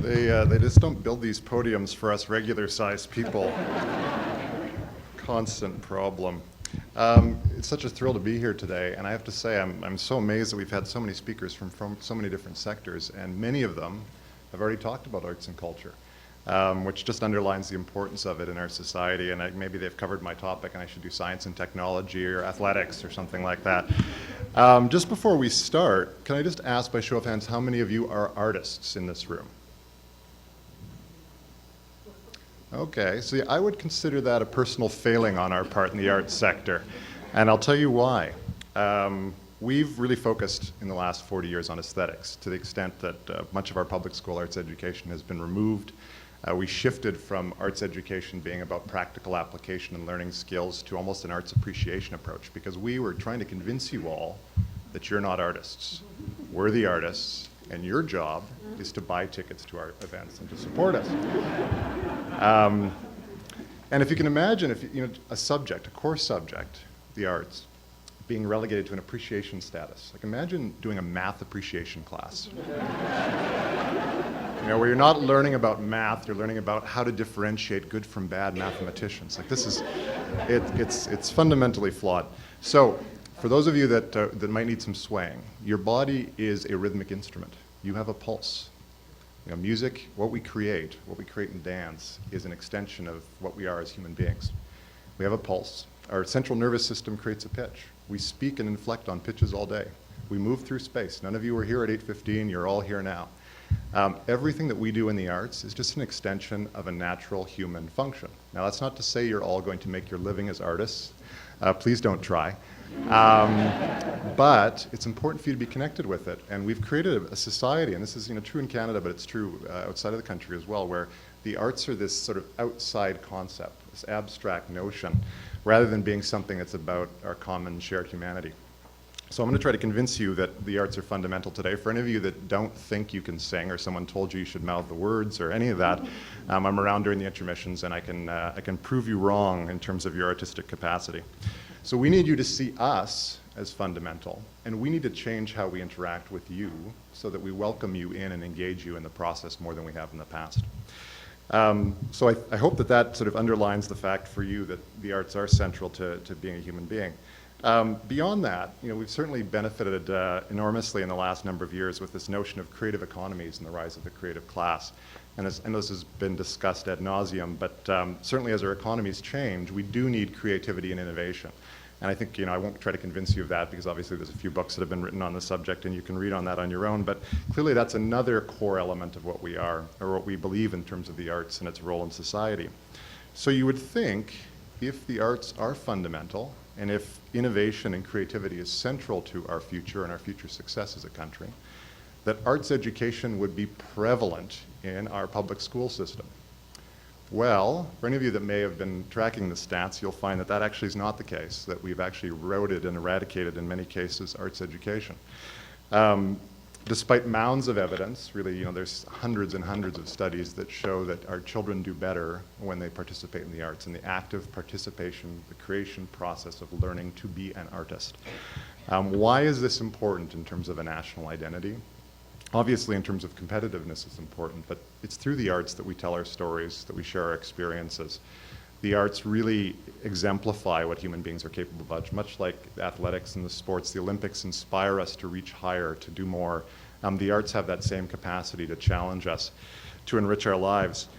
They just don't build these podiums for us regular-sized people. Constant problem. It's such a thrill to be here today, and I have to say I'm so amazed that we've had so many speakers from so many different sectors, and many of them have already talked about arts and culture, which just underlines the importance of it in our society. And maybe they've covered my topic, and I should do science and technology or athletics or something like that. Just before we start, can I just ask by show of hands how many of you are artists in this room? Okay, so I would consider that a personal failing on our part in the arts sector, and I'll tell you why. We've really focused in the last 40 years on aesthetics to the extent that much of our public school arts education has been removed. We shifted from arts education being about practical application and learning skills to almost an arts appreciation approach, because we were trying to convince you all that you're not artists. We're the artists, and your job is to buy tickets to our events and to support us. And if you can imagine, a core subject, the arts, being relegated to an appreciation status. Like imagine doing a math appreciation class. Where you're not learning about math, you're learning about how to differentiate good from bad mathematicians. Like this is, it's fundamentally flawed. So, for those of you that might need some swaying, your body is a rhythmic instrument. You have a pulse. Music, what we create in dance, is an extension of what we are as human beings. We have a pulse. Our central nervous system creates a pitch. We speak and inflect on pitches all day. We move through space. None of you were here at 8:15, you're all here now. Everything that we do in the arts is just an extension of a natural human function. Now that's not to say you're all going to make your living as artists. Please don't try. But it's important for you to be connected with it. And we've created a society, and this is true in Canada, but it's true outside of the country as well, where the arts are this sort of outside concept, this abstract notion, rather than being something that's about our common shared humanity. So I'm going to try to convince you that the arts are fundamental today. For any of you that don't think you can sing, or someone told you you should mouth the words, or any of that, I'm around during the intermissions, and I can prove you wrong in terms of your artistic capacity. So we need you to see us as fundamental, and we need to change how we interact with you so that we welcome you in and engage you in the process more than we have in the past. So I hope that sort of underlines the fact for you that the arts are central to being a human being. Beyond that, we've certainly benefited enormously in the last number of years with this notion of creative economies and the rise of the creative class. And I know this has been discussed ad nauseum, but certainly as our economies change, we do need creativity and innovation. And I think, I won't try to convince you of that because obviously there's a few books that have been written on the subject and you can read on that on your own, but clearly that's another core element of what we are, or what we believe in terms of the arts and its role in society. So you would think if the arts are fundamental, and if innovation and creativity is central to our future and our future success as a country, that arts education would be prevalent in our public school system. Well, for any of you that may have been tracking the stats, you'll find that actually is not the case, that we've actually eroded and eradicated, in many cases, arts education. Despite mounds of evidence, really, there's hundreds and hundreds of studies that show that our children do better when they participate in the arts, and the active participation, the creation process of learning to be an artist. Why is this important in terms of a national identity? Obviously, in terms of competitiveness, it's important, but it's through the arts that we tell our stories, that we share our experiences. The arts really exemplify what human beings are capable of, much like athletics and the sports. The Olympics inspire us to reach higher, to do more. The arts have that same capacity to challenge us, to enrich our lives.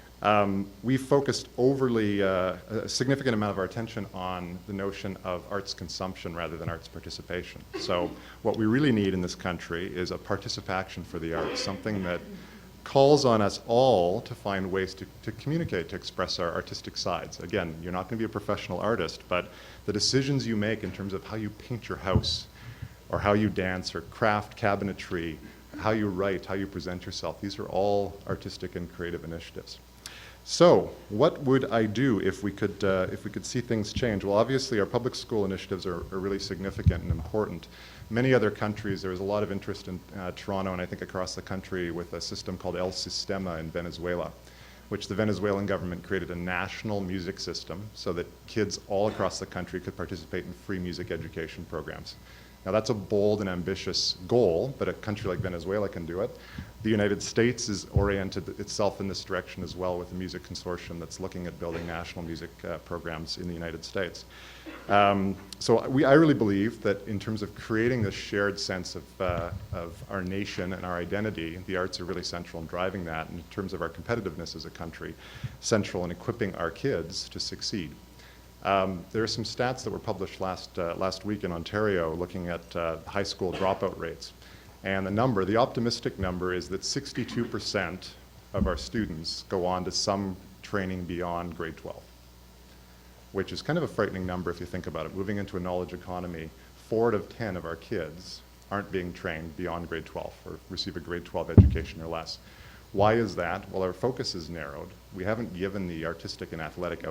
We focused overly, a significant amount of our attention on the notion of arts consumption rather than arts participation. So what we really need in this country is a participation for the arts, something that calls on us all to find ways to communicate, to express our artistic sides. Again, you're not going to be a professional artist, but the decisions you make in terms of how you paint your house, or how you dance, or craft cabinetry, how you write, how you present yourself, these are all artistic and creative initiatives. So, what would I do if we could see things change? Well, obviously, our public school initiatives are really significant and important. Many other countries, there was a lot of interest in Toronto and I think across the country with a system called El Sistema in Venezuela, which the Venezuelan government created a national music system so that kids all across the country could participate in free music education programs. Now that's a bold and ambitious goal, but a country like Venezuela can do it. The United States is oriented itself in this direction as well with the Music Consortium that's looking at building national music programs in the United States. So I really believe that in terms of creating this shared sense of our nation and our identity, the arts are really central in driving that, and in terms of our competitiveness as a country, central in equipping our kids to succeed. There are some stats that were published last week in Ontario looking at high school dropout rates. And the optimistic number is that 62% of our students go on to some training beyond grade 12, which is kind of a frightening number if you think about it. Moving into a knowledge economy, 4 out of 10 of our kids aren't being trained beyond grade 12 or receive a grade 12 education or less. Why is that? Well, our focus is narrowed. We haven't given the artistic and athletic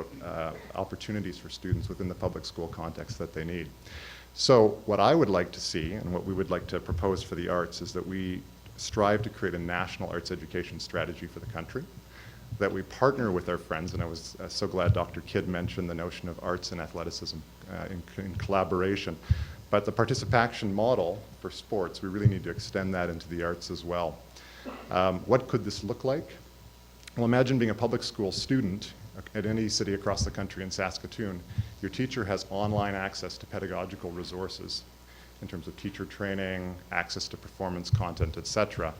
opportunities for students within the public school context that they need. So what I would like to see, and what we would like to propose for the arts, is that we strive to create a national arts education strategy for the country, that we partner with our friends, and I was so glad Dr. Kidd mentioned the notion of arts and athleticism in collaboration. But the participation model for sports, we really need to extend that into the arts as well. What could this look like? Well, imagine being a public school student at any city across the country. In Saskatoon, your teacher has online access to pedagogical resources in terms of teacher training, access to performance content, etc.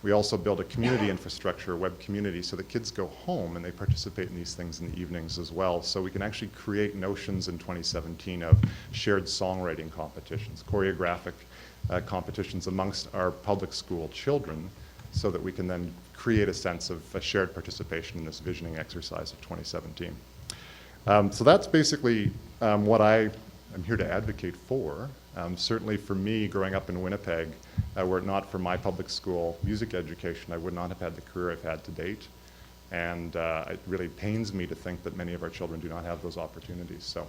We also build a community infrastructure, a web community, so that kids go home and they participate in these things in the evenings as well. So we can actually create notions in 2017 of shared songwriting competitions, choreographic competitions amongst our public school children, so that we can then create a sense of a shared participation in this visioning exercise of 2017. So that's basically what I am here to advocate for. Certainly for me, growing up in Winnipeg, were it not for my public school music education, I would not have had the career I've had to date. And it really pains me to think that many of our children do not have those opportunities. So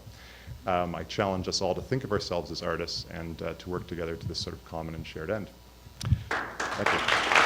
I challenge us all to think of ourselves as artists and to work together to this sort of common and shared end. Thank you.